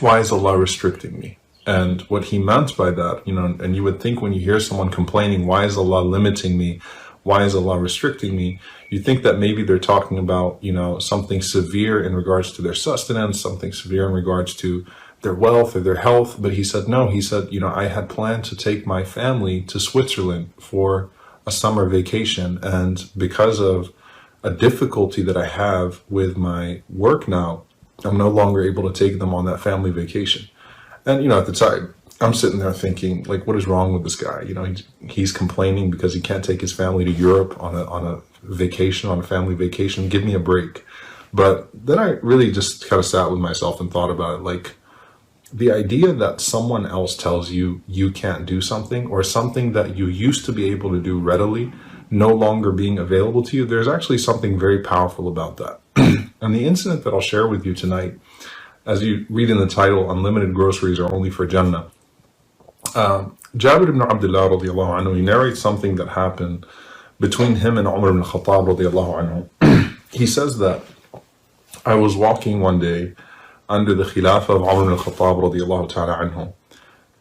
why is Allah restricting me? And what he meant by that, and you would think when you hear someone complaining, why is Allah limiting me? Why is Allah restricting me? You think that maybe they're talking about, something severe in regards to their sustenance, something severe in regards to their wealth or their health. But he said, no, he said, I had planned to take my family to Switzerland for a summer vacation. And because of a difficulty that I have with my work now, I'm no longer able to take them on that family vacation. And, at the time, I'm sitting there thinking, like, what is wrong with this guy? He's complaining because he can't take his family to Europe on a vacation, on a family vacation. Give me a break. But then I really just kind of sat with myself and thought about it. Like, the idea that someone else tells you you can't do something, or something that you used to be able to do readily, no longer being available to you, there's actually something very powerful about that. And the incident that I'll share with you tonight, as you read in the title, Unlimited Groceries Are Only for Jannah, Jabir ibn Abdullah radiallahu anhu, he narrates something that happened between him and Umar ibn Khattab radiallahu anhu. He says that I was walking one day under the Khilafah of Umar ibn Khattab radiallahu ta'ala anhu,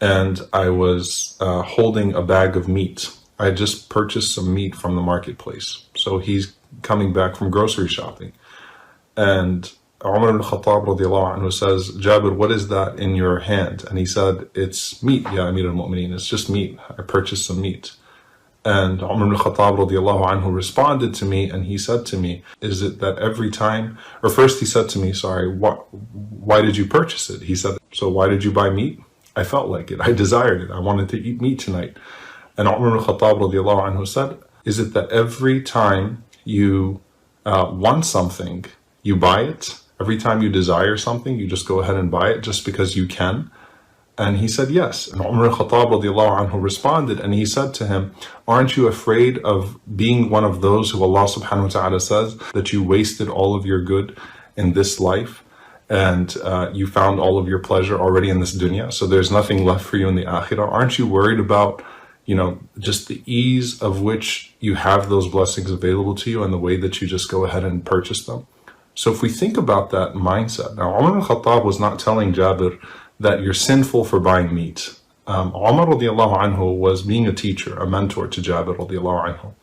and I was holding a bag of meat. I had just purchased some meat from the marketplace. So he's coming back from grocery shopping. And Umar ibn Khattab radiallahu anhu says, Jabir, what is that in your hand? And he said, it's meat, ya Amir al-Mu'mineen, it's just meat. I purchased some meat. And Umar ibn Khattab radiallahu anhu responded to me, and he said to me, is it that every time, or first he said to me, sorry, why did you purchase it? He said, so why did you buy meat? I felt like it, I desired it, I wanted to eat meat tonight. And Umar ibn Khattab radiallahu anhu said, is it that every time you want something, you buy it? Every time you desire something, you just go ahead and buy it just because you can? And he said, yes. And Umar al-Khattab radiallahu anhu responded, and he said to him, aren't you afraid of being one of those who Allah subhanahu wa ta'ala says that you wasted all of your good in this life, and you found all of your pleasure already in this dunya, so there's nothing left for you in the akhirah? Aren't you worried about, just the ease of which you have those blessings available to you and the way that you just go ahead and purchase them? So if we think about that mindset, now Umar al-Khattab was not telling Jabir that you're sinful for buying meat. Umar radiallahu anhu was being a teacher, a mentor to Jabir radiallahu anhu,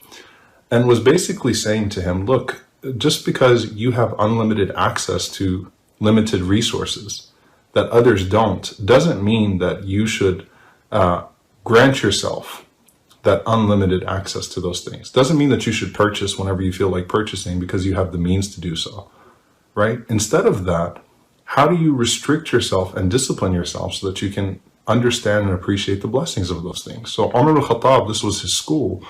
and was basically saying to him, look, just because you have unlimited access to limited resources that others don't, doesn't mean that you should grant yourself that unlimited access to those things. Doesn't mean that you should purchase whenever you feel like purchasing because you have the means to do so, right? Instead of that, how do you restrict yourself and discipline yourself so that you can understand and appreciate the blessings of those things? So Umar al-Khattab, this was his school.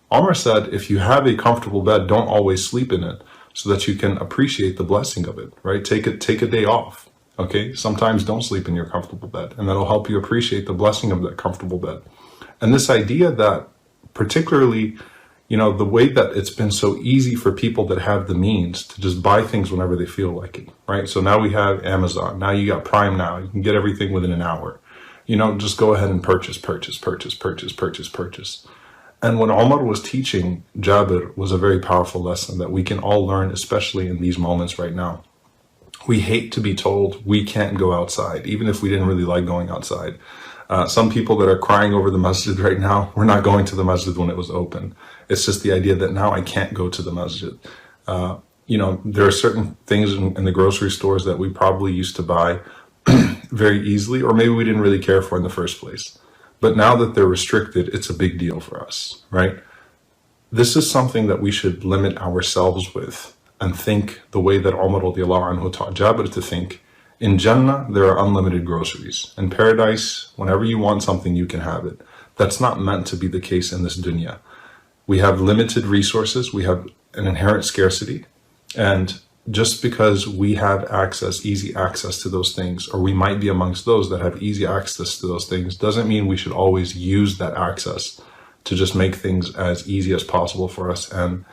Omar said, if you have a comfortable bed, don't always sleep in it so that you can appreciate the blessing of it, right? Take a day off, okay? Sometimes don't sleep in your comfortable bed, and that'll help you appreciate the blessing of that comfortable bed. And this idea that particularly, the way that it's been so easy for people that have the means to just buy things whenever they feel like it, right? So now we have Amazon, now you got Prime Now, you can get everything within an hour. Just go ahead and purchase. And what Omar was teaching Jabir was a very powerful lesson that we can all learn, especially in these moments right now. We hate to be told we can't go outside, even if we didn't really like going outside. Some people that are crying over the masjid right now, we're not going to the masjid when it was open. It's just the idea that now I can't go to the masjid. There are certain things in the grocery stores that we probably used to buy very easily, or maybe we didn't really care for in the first place. But now that they're restricted, it's a big deal for us, right? This is something that we should limit ourselves with and think the way that Umar radiallahu anhu taught Jabir to think. In Jannah, there are unlimited groceries. In paradise, whenever you want something, you can have it. That's not meant to be the case in this dunya. We have limited resources. We have an inherent scarcity. And just because we have easy access to those things, or we might be amongst those that have easy access to those things, doesn't mean we should always use that access to just make things as easy as possible for us and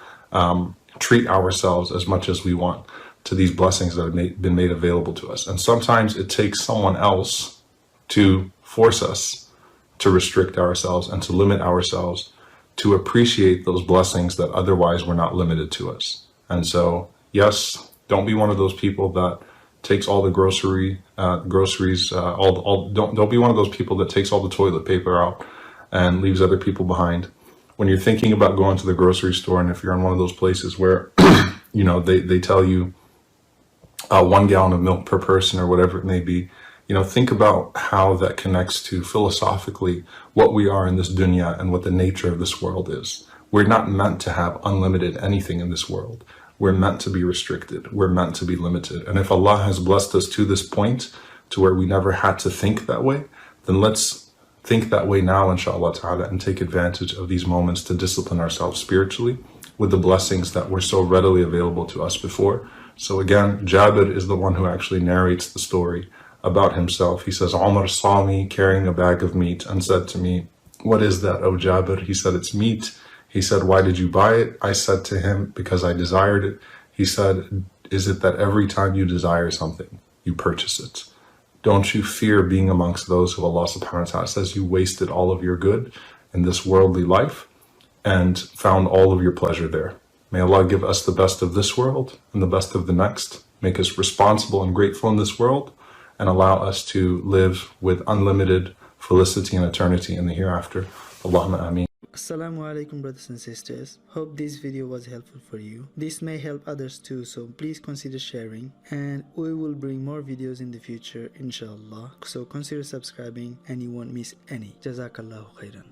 treat ourselves as much as we want to these blessings that have been made available to us. And sometimes it takes someone else to force us to restrict ourselves and to limit ourselves to appreciate those blessings that otherwise were not limited to us. And so, yes, don't be one of those people that takes all the groceries, don't be one of those people that takes all the toilet paper out and leaves other people behind. When you're thinking about going to the grocery store, and if you're in one of those places where, they tell you 1 gallon of milk per person or whatever it may be, think about how that connects to philosophically what we are in this dunya and what the nature of this world is. We're not meant to have unlimited anything in this world. We're meant to be restricted. We're meant to be limited. And if Allah has blessed us to this point to where we never had to think that way, then let's think that way now, inshallah ta'ala, and take advantage of these moments to discipline ourselves spiritually with the blessings that were so readily available to us before. So again, Jabir is the one who actually narrates the story about himself. He says, Omar saw me carrying a bag of meat and said to me, "What is that, O Jabir?" He said, "It's meat." He said, "Why did you buy it?" I said to him, "Because I desired it." He said, "Is it that every time you desire something, you purchase it? Don't you fear being amongst those who Allah subhanahu wa ta'ala says you wasted all of your good in this worldly life and found all of your pleasure there? May Allah give us the best of this world and the best of the next, make us responsible and grateful in this world, and allow us to live with unlimited felicity and eternity in the hereafter. Allahumma ameen. Assalamu alaikum, brothers and sisters. Hope this video was helpful for you. This may help others too, so please consider sharing, and we will bring more videos in the future, inshallah. So consider subscribing and you won't miss any. Jazakallahu khairan.